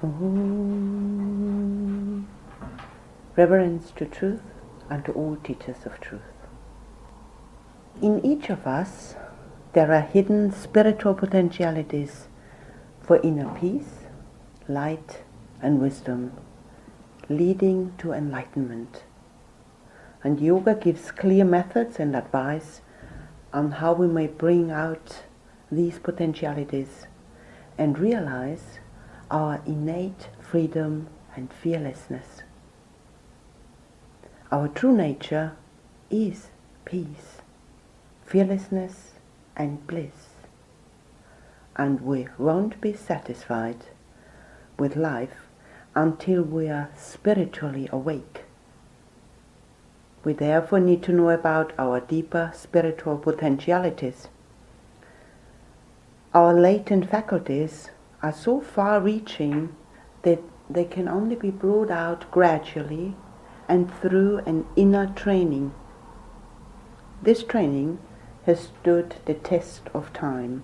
Om. Reverence to truth and to all teachers of truth. In each of us, there are hidden spiritual potentialities for inner peace, light, and wisdom, leading to enlightenment. And yoga gives clear methods and advice on how we may bring out these potentialities and realize our innate freedom and fearlessness. Our true nature is peace, fearlessness and bliss, and we won't be satisfied with life until we are spiritually awake. We therefore need to know about our deeper spiritual potentialities. Our latent faculties are so far-reaching that they can only be brought out gradually and through an inner training. This training has stood the test of time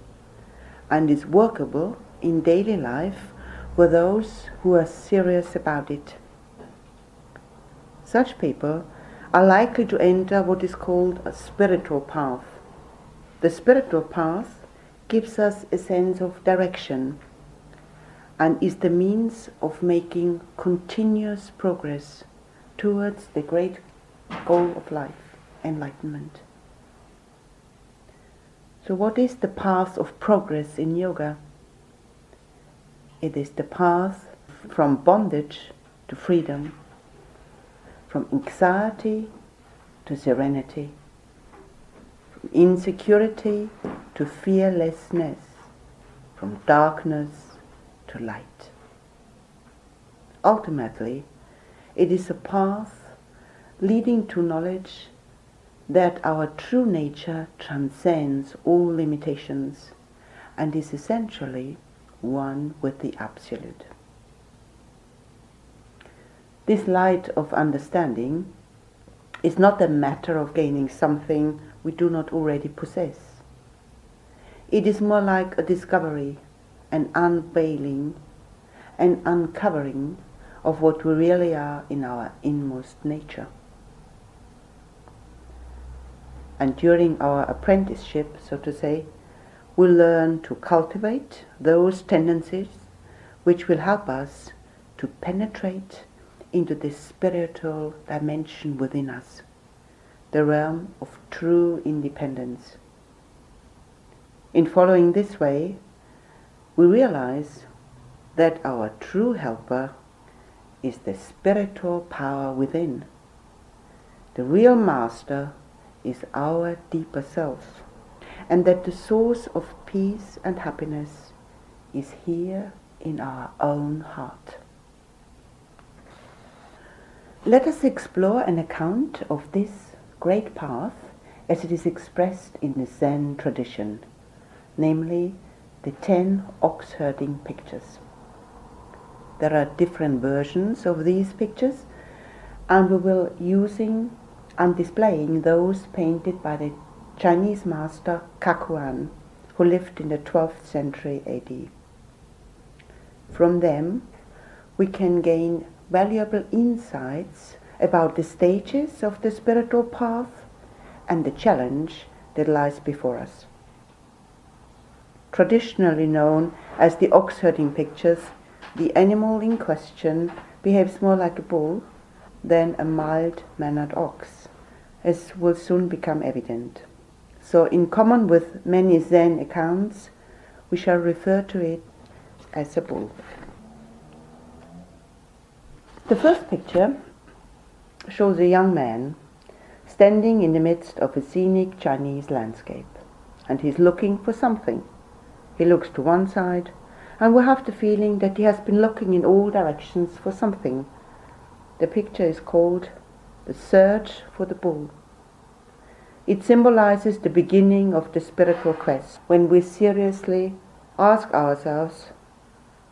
and is workable in daily life for those who are serious about it. Such people are likely to enter what is called a spiritual path. The spiritual path gives us a sense of direction and is the means of making continuous progress towards the great goal of life, enlightenment. So what is the path of progress in yoga? It is the path from bondage to freedom, from anxiety to serenity, from insecurity to fearlessness, from darkness to light. Ultimately, it is a path leading to knowledge that our true nature transcends all limitations and is essentially one with the Absolute. This light of understanding is not a matter of gaining something we do not already possess. It is more like a discovery, an unveiling, an uncovering of what we really are in our inmost nature. And during our apprenticeship, so to say, we learn to cultivate those tendencies which will help us to penetrate into the spiritual dimension within us, the realm of true independence. In following this way, we realize that our true helper is the spiritual power within. The real master is our deeper self, and that the source of peace and happiness is here in our own heart. Let us explore an account of this great path as it is expressed in the Zen tradition, namely the 10 ox herding pictures. There are different versions of these pictures, and we will using and displaying those painted by the Chinese master Kakuan, who lived in the 12th century AD. From them, we can gain valuable insights about the stages of the spiritual path and the challenge that lies before us. Traditionally known as the ox herding pictures, the animal in question behaves more like a bull than a mild-mannered ox, as will soon become evident. So in common with many Zen accounts, we shall refer to it as a bull. The first picture shows a young man standing in the midst of a scenic Chinese landscape, and he's looking for something. He looks to one side, and we have the feeling that he has been looking in all directions for something. The picture is called The Search for the Bull. It symbolizes the beginning of the spiritual quest, when we seriously ask ourselves,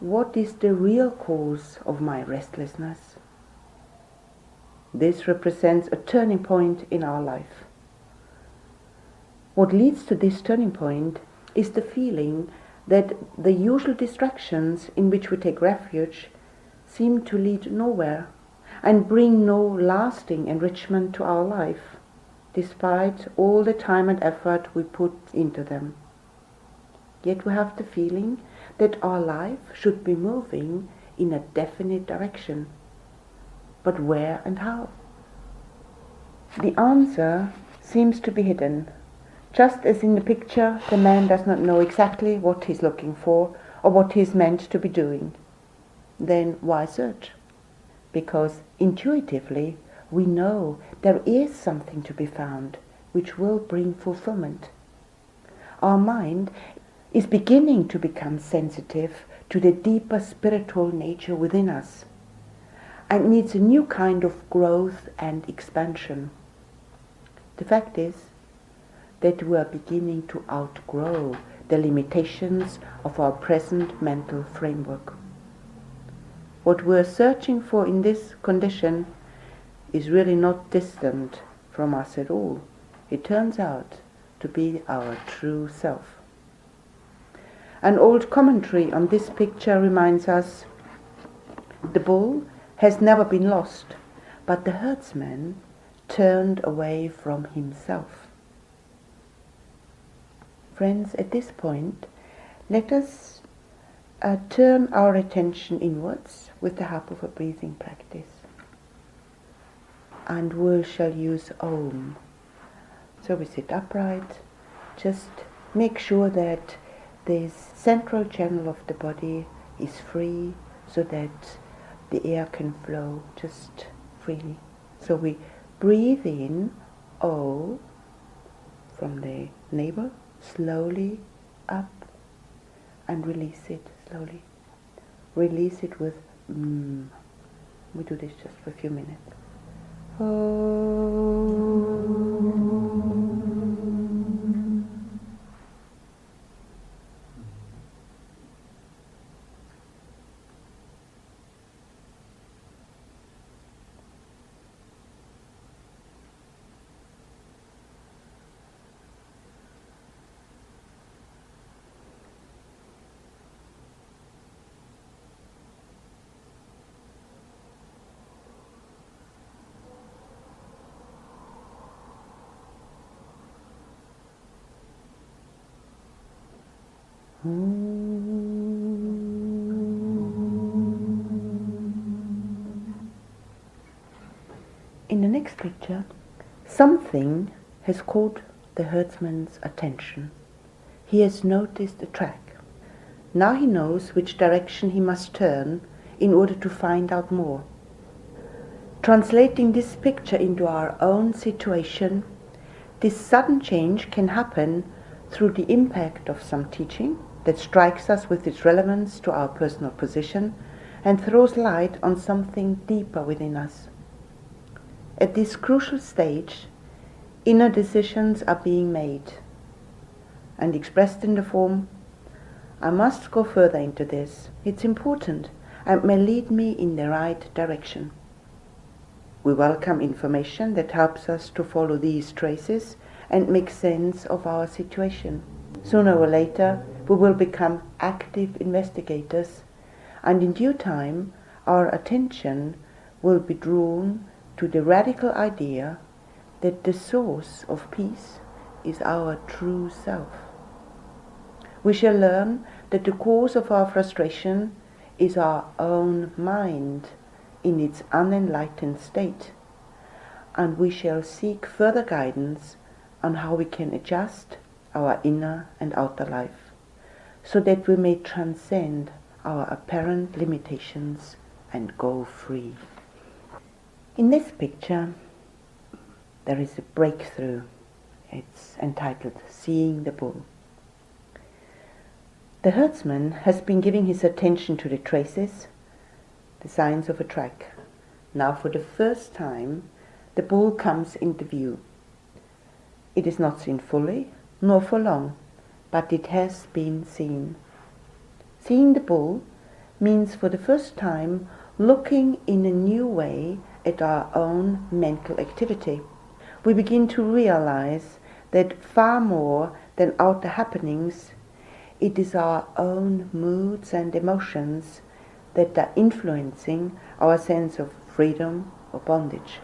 what is the real cause of my restlessness? This represents a turning point in our life. What leads to this turning point is the feeling that the usual distractions in which we take refuge seem to lead nowhere and bring no lasting enrichment to our life, despite all the time and effort we put into them. Yet we have the feeling that our life should be moving in a definite direction. But where and how? The answer seems to be hidden. Just as in the picture, the man does not know exactly what he's looking for or what he is meant to be doing. Then why search? Because intuitively we know there is something to be found which will bring fulfillment. Our mind is beginning to become sensitive to the deeper spiritual nature within us and needs a new kind of growth and expansion. The fact is that we are beginning to outgrow the limitations of our present mental framework. What we are searching for in this condition is really not distant from us at all. It turns out to be our true self. An old commentary on this picture reminds us, the bull has never been lost, but the herdsman turned away from himself. Friends, at this point, let us turn our attention inwards with the help of a breathing practice. And we shall use Om. So we sit upright, just make sure that this central channel of the body is free so that the air can flow just freely. So we breathe in O from the navel, slowly up, and release it slowly. Release it with We do this just for a few minutes. In the next picture, something has caught the herdsman's attention. He has noticed a track. Now he knows which direction he must turn in order to find out more. Translating this picture into our own situation, this sudden change can happen through the impact of some teaching that strikes us with its relevance to our personal position and throws light on something deeper within us. At this crucial stage, inner decisions are being made and expressed in the form, I must go further into this. It's important and may lead me in the right direction. We welcome information that helps us to follow these traces and make sense of our situation. Sooner or later, we will become active investigators, and in due time, our attention will be drawn to the radical idea that the source of peace is our true self. We shall learn that the cause of our frustration is our own mind in its unenlightened state, and we shall seek further guidance on how we can adjust our inner and outer life, so that we may transcend our apparent limitations and go free. In this picture, there is a breakthrough. It's entitled Seeing the Bull. The herdsman has been giving his attention to the traces, the signs of a track. Now for the first time, the bull comes into view. It is not seen fully, nor for long, but it has been seen. Seeing the bull means for the first time looking in a new way at our own mental activity. We begin to realize that far more than outer happenings, It is our own moods and emotions that are influencing our sense of freedom or bondage,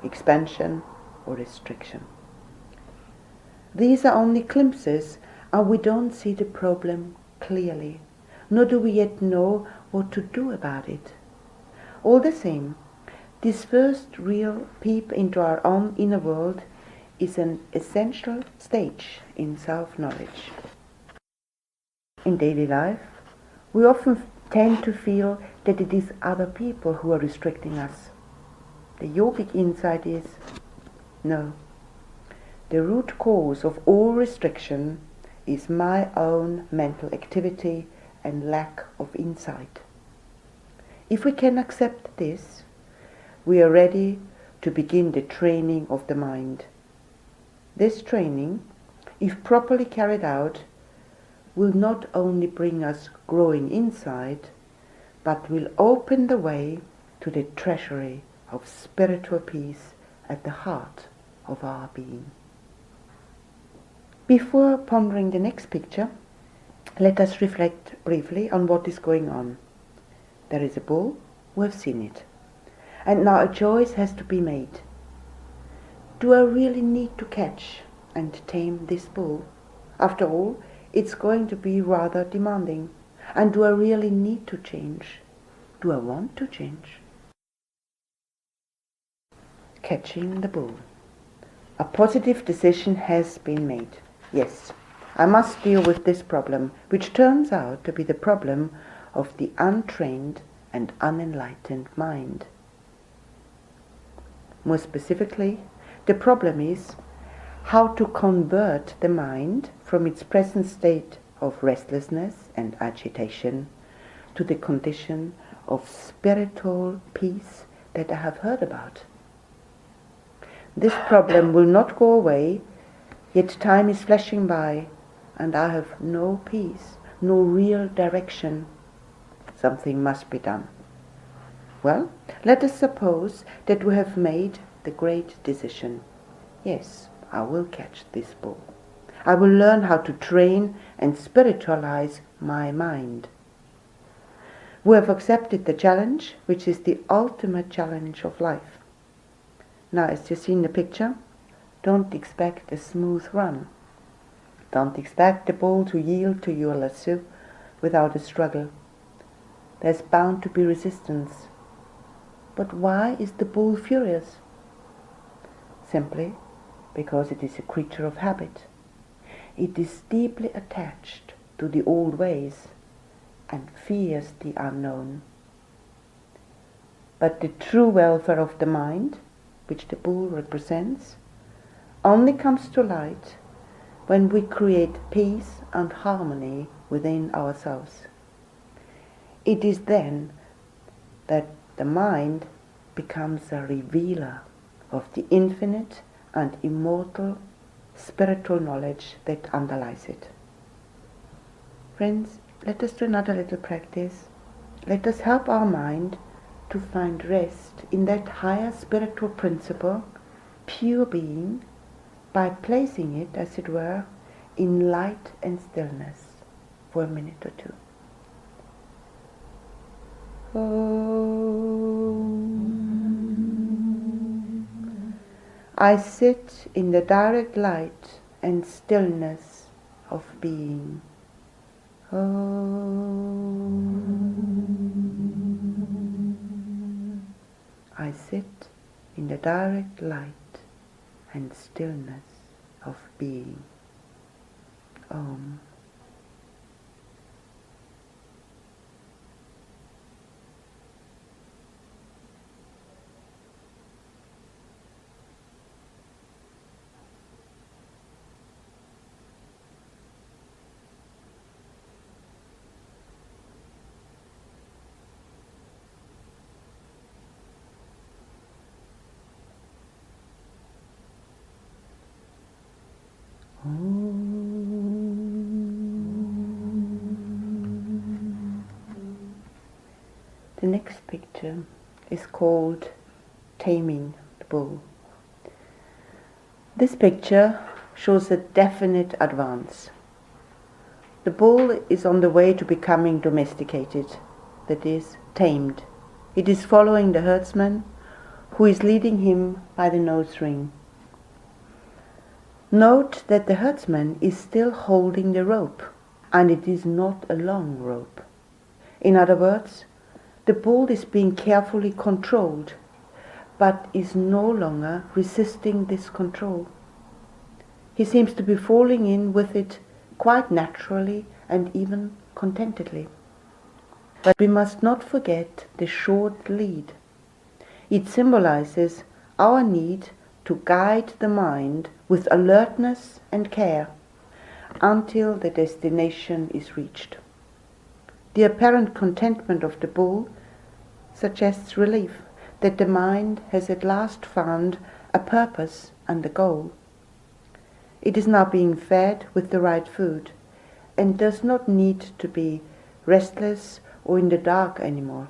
expansion or restriction. These are only glimpses, and we don't see the problem clearly, nor do we yet know what to do about it. All the same, this first real peep into our own inner world is an essential stage in self-knowledge. In daily life, we often tend to feel that it is other people who are restricting us. The yogic insight is, no. The root cause of all restriction is my own mental activity and lack of insight. If we can accept this, we are ready to begin the training of the mind. This training, if properly carried out, will not only bring us growing insight, but will open the way to the treasury of spiritual peace at the heart of our being. Before pondering the next picture, let us reflect briefly on what is going on. There is a bull, we have seen it. And now a choice has to be made. Do I really need to catch and tame this bull? After all, it's going to be rather demanding. And do I really need to change? Do I want to change? Catching the bull. A positive decision has been made. Yes, I must deal with this problem, which turns out to be the problem of the untrained and unenlightened mind. More specifically, the problem is how to convert the mind from its present state of restlessness and agitation to the condition of spiritual peace that I have heard about. This problem will not go away, yet time is flashing by and I have no peace, no real direction. Something must be done. Well, let us suppose that we have made the great decision. Yes, I will catch this bull. I will learn how to train and spiritualize my mind. We have accepted the challenge, which is the ultimate challenge of life. Now, as you see in the picture, don't expect a smooth run. Don't expect the bull to yield to your lasso without a struggle. There's bound to be resistance. But why is the bull furious? Simply because it is a creature of habit. It is deeply attached to the old ways and fears the unknown. But the true welfare of the mind, which the bull represents, only comes to light when we create peace and harmony within ourselves. It is then that the mind becomes a revealer of the infinite and immortal spiritual knowledge that underlies it. Friends, let us do another little practice. Let us help our mind to find rest in that higher spiritual principle, pure being, by placing it, as it were, in light and stillness for a minute or two. I sit in the direct light and stillness of being. I sit in the direct light and stillness of being. Om. The next picture is called Taming the Bull. This picture shows a definite advance. The bull is on the way to becoming domesticated, that is, tamed. It is following the herdsman, who is leading him by the nose ring. Note that the herdsman is still holding the rope, and it is not a long rope. In other words, the bull is being carefully controlled, but is no longer resisting this control. He seems to be falling in with it quite naturally and even contentedly. But we must not forget the short lead. It symbolizes our need to guide the mind with alertness and care until the destination is reached. The apparent contentment of the bull suggests relief that the mind has at last found a purpose and a goal. It is now being fed with the right food and does not need to be restless or in the dark anymore.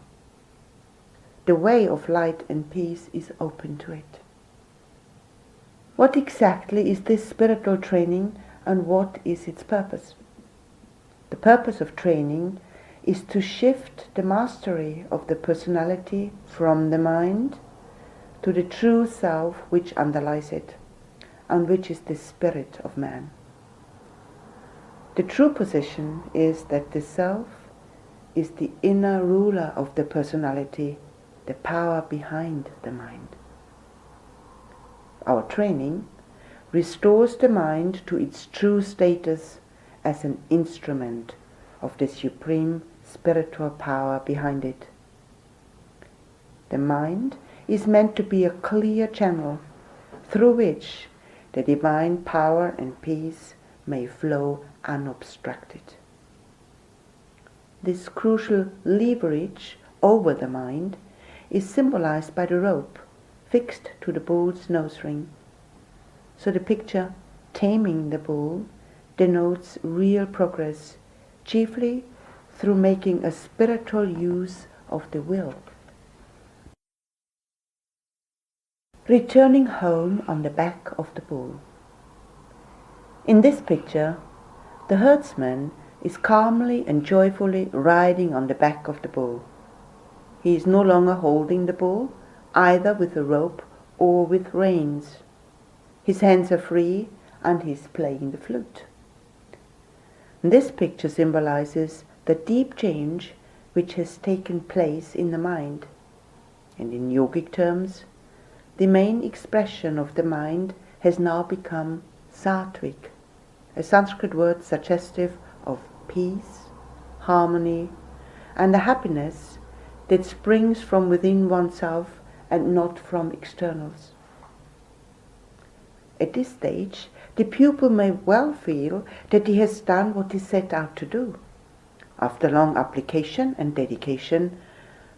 The way of light and peace is open to it. What exactly is this spiritual training and what is its purpose? The purpose of training is to shift the mastery of the personality from the mind to the true self which underlies it, and which is the spirit of man. The true position is that the self is the inner ruler of the personality, the power behind the mind. Our training restores the mind to its true status as an instrument of the supreme spiritual power behind it. The mind is meant to be a clear channel through which the divine power and peace may flow unobstructed. This crucial leverage over the mind is symbolized by the rope fixed to the bull's nose ring. So the picture taming the bull denotes real progress, chiefly through making a spiritual use of the will. Returning home on the back of the bull. In this picture, the herdsman is calmly and joyfully riding on the back of the bull. He is no longer holding the bull, either with a rope or with reins. His hands are free and he is playing the flute. This picture symbolizes the deep change which has taken place in the mind. And in yogic terms, the main expression of the mind has now become sattvic, a Sanskrit word suggestive of peace, harmony, and a happiness that springs from within oneself and not from externals. At this stage, the pupil may well feel that he has done what he set out to do. After long application and dedication,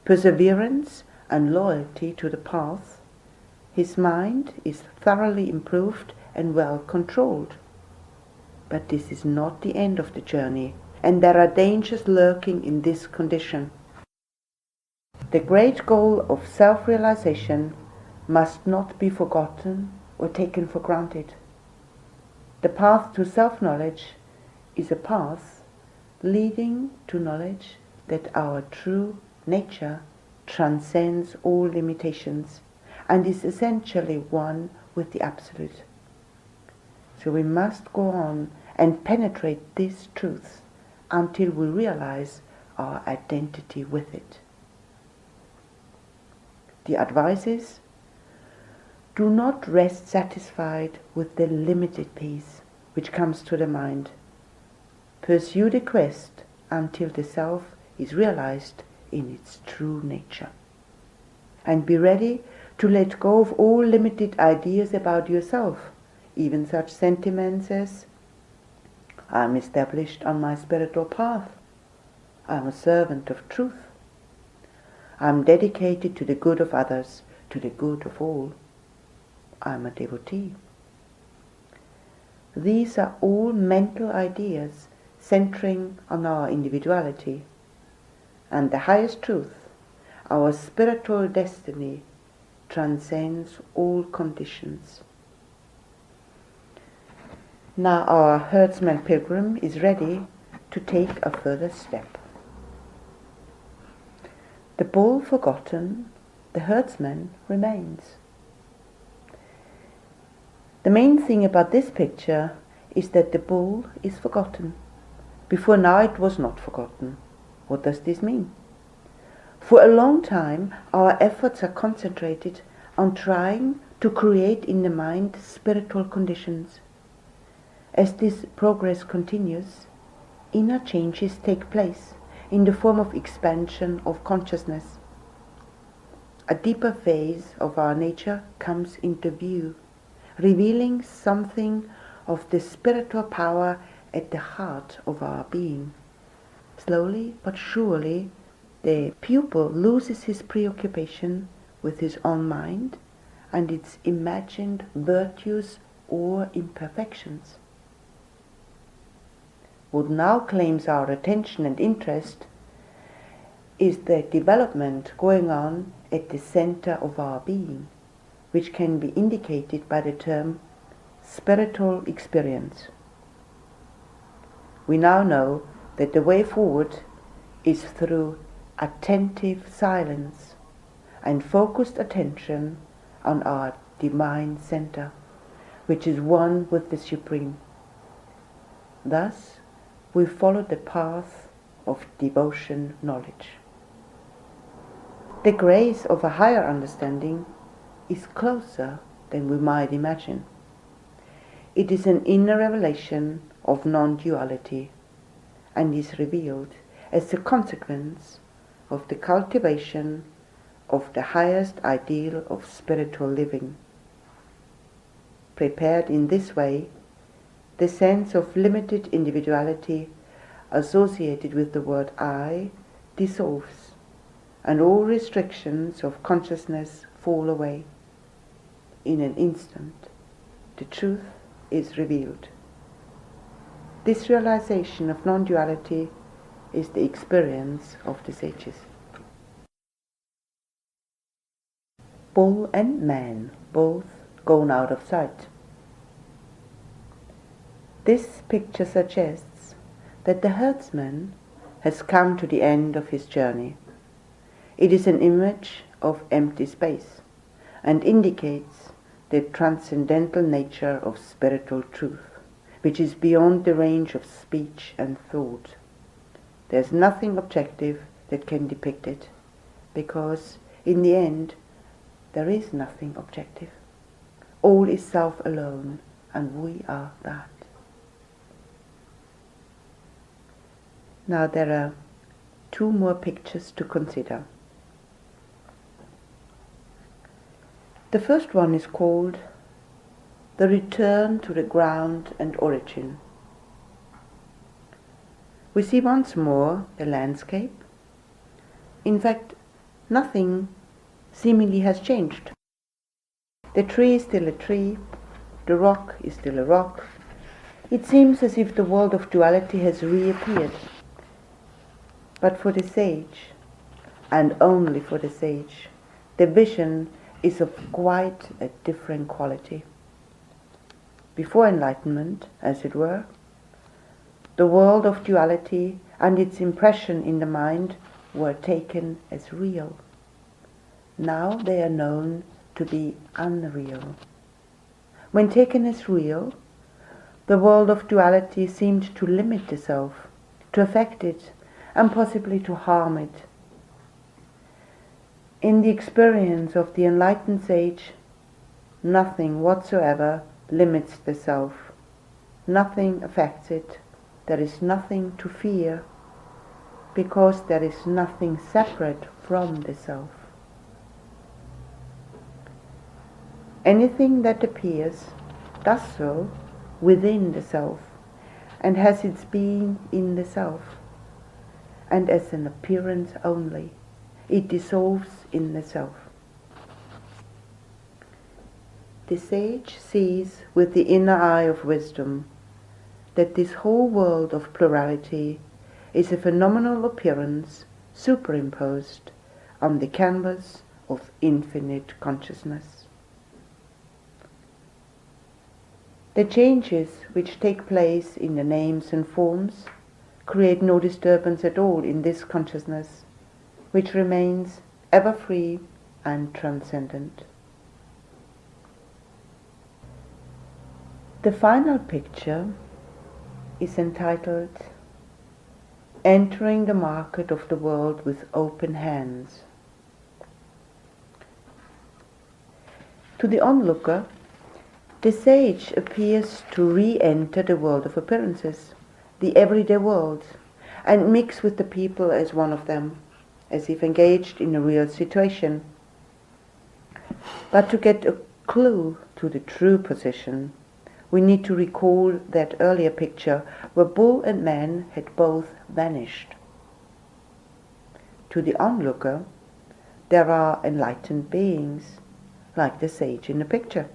perseverance and loyalty to the path, his mind is thoroughly improved and well controlled. But this is not the end of the journey, and there are dangers lurking in this condition. The great goal of self-realization must not be forgotten or taken for granted. The path to self-knowledge is a path leading to knowledge that our true nature transcends all limitations and is essentially one with the Absolute. So we must go on and penetrate this truth until we realize our identity with it. The advice is, do not rest satisfied with the limited peace which comes to the mind. Pursue the quest until the self is realized in its true nature. And be ready to let go of all limited ideas about yourself, even such sentiments as, I am established on my spiritual path, I am a servant of truth, I am dedicated to the good of others, to the good of all, I am a devotee. These are all mental ideas centering on our individuality, and the highest truth, our spiritual destiny, transcends all conditions. Now our herdsman pilgrim is ready to take a further step. The bull forgotten, the herdsman remains. The main thing about this picture is that the bull is forgotten. Before now it was not forgotten. What does this mean? For a long time our efforts are concentrated on trying to create in the mind spiritual conditions. As this progress continues, inner changes take place in the form of expansion of consciousness. A deeper phase of our nature comes into view, revealing something of the spiritual power at the heart of our being. Slowly but surely, the pupil loses his preoccupation with his own mind and its imagined virtues or imperfections. What now claims our attention and interest is the development going on at the center of our being, which can be indicated by the term spiritual experience. We now know that the way forward is through attentive silence and focused attention on our divine center, which is one with the Supreme. Thus, we follow the path of devotion knowledge. The grace of a higher understanding is closer than we might imagine. It is an inner revelation of non-duality and is revealed as a consequence of the cultivation of the highest ideal of spiritual living. Prepared in this way, the sense of limited individuality associated with the word I dissolves, and all restrictions of consciousness fall away. In an instant, the truth is revealed. This realization of non-duality is the experience of the sages. Bull and man, both gone out of sight. This picture suggests that the herdsman has come to the end of his journey. It is an image of empty space and indicates the transcendental nature of spiritual truth, which is beyond the range of speech and thought. There is nothing objective that can depict it, because in the end there is nothing objective. All is self alone, and we are that. Now there are two more pictures to consider. The first one is called The Return to the Ground and Origin. We see once more the landscape. In fact, nothing seemingly has changed. The tree is still a tree, the rock is still a rock. It seems as if the world of duality has reappeared. But for the sage, and only for the sage, the vision is of quite a different quality. Before enlightenment, as it were, the world of duality and its impression in the mind were taken as real. Now they are known to be unreal. When taken as real, the world of duality seemed to limit the self, to affect it, and possibly to harm it. In the experience of the enlightened sage, nothing whatsoever limits the self. Nothing affects it. There is nothing to fear, because there is nothing separate from the self. Anything that appears does so within the self, and has its being in the self. And as an appearance only, it dissolves in the self. The sage sees with the inner eye of wisdom that this whole world of plurality is a phenomenal appearance superimposed on the canvas of infinite consciousness. The changes which take place in the names and forms create no disturbance at all in this consciousness, which remains ever free and transcendent. The final picture is entitled Entering the Market of the World with Open Hands. To the onlooker, the sage appears to re-enter the world of appearances, the everyday world, and mix with the people as one of them, as if engaged in a real situation. But to get a clue to the true position, we need to recall that earlier picture where bull and man had both vanished. To the onlooker, there are enlightened beings, like the sage in the picture.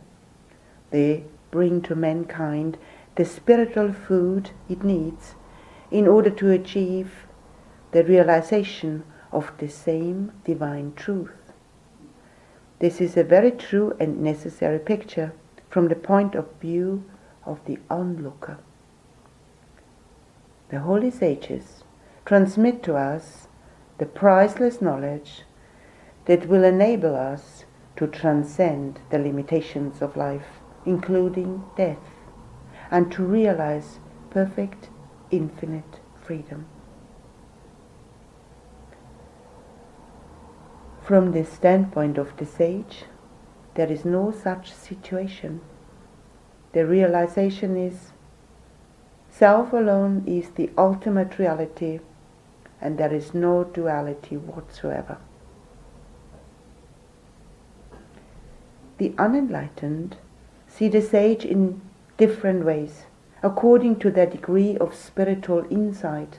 They bring to mankind the spiritual food it needs in order to achieve the realization of the same divine truth. This is a very true and necessary picture from the point of view of the onlooker. The holy sages transmit to us the priceless knowledge that will enable us to transcend the limitations of life, including death, and to realize perfect, infinite freedom. From the standpoint of the sage, there is no such situation. The realization is self alone is the ultimate reality, and there is no duality whatsoever. The unenlightened see the sage in different ways, according to their degree of spiritual insight.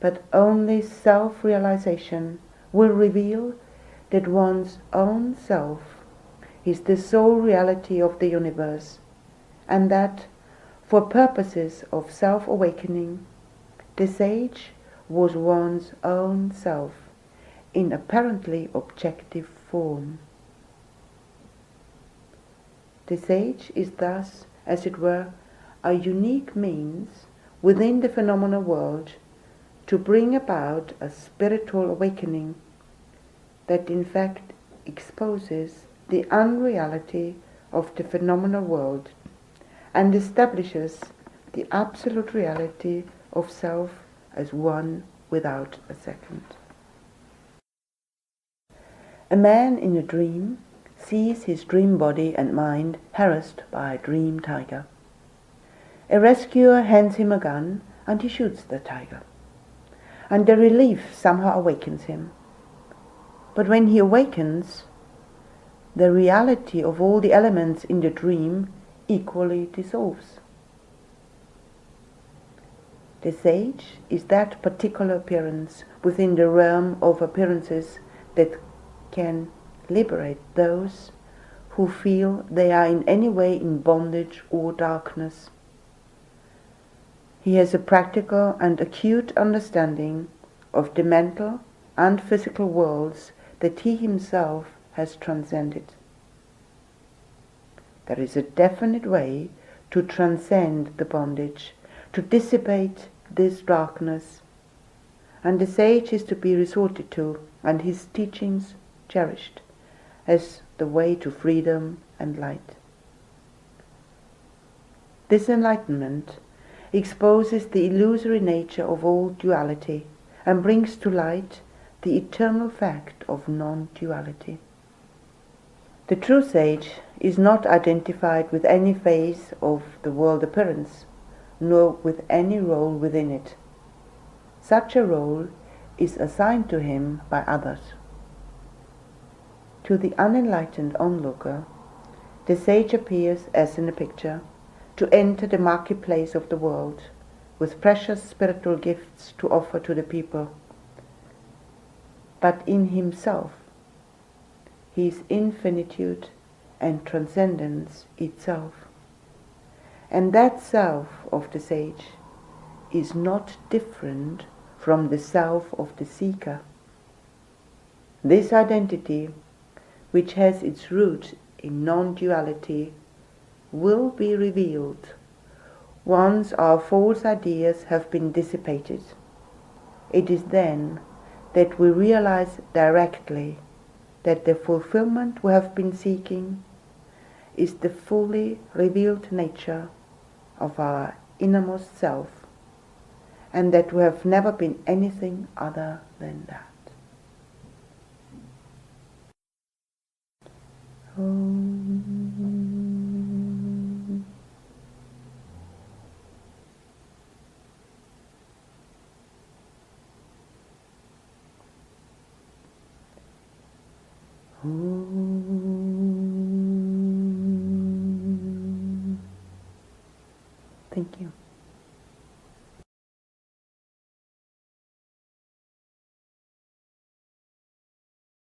But only self-realization will reveal that one's own self is the sole reality of the universe, and that, for purposes of self-awakening, the sage was one's own self in apparently objective form. The sage is thus, as it were, a unique means within the phenomenal world to bring about a spiritual awakening that in fact exposes the unreality of the phenomenal world and establishes the absolute reality of self as one without a second. A man in a dream sees his dream body and mind harassed by a dream tiger. A rescuer hands him a gun and he shoots the tiger. And the relief somehow awakens him. But when he awakens, the reality of all the elements in the dream equally dissolves. The sage is that particular appearance within the realm of appearances that can liberate those who feel they are in any way in bondage or darkness. He has a practical and acute understanding of the mental and physical worlds that he himself has transcended. There is a definite way to transcend the bondage, to dissipate this darkness, and the sage is to be resorted to and his teachings cherished as the way to freedom and light. This enlightenment exposes the illusory nature of all duality and brings to light the eternal fact of non-duality. The true sage is not identified with any phase of the world appearance, nor with any role within it. Such a role is assigned to him by others. To the unenlightened onlooker, the sage appears as in a picture, to enter the marketplace of the world, with precious spiritual gifts to offer to the people. But in himself, he is infinitude and transcendence itself. And that self of the sage is not different from the self of the seeker. This identity, which has its root in non-duality, will be revealed Once our false ideas have been dissipated, it is then that we realize directly that the fulfillment we have been seeking is the fully revealed nature of our innermost self, and that we have never been anything other than that. Om. Om. Thank you.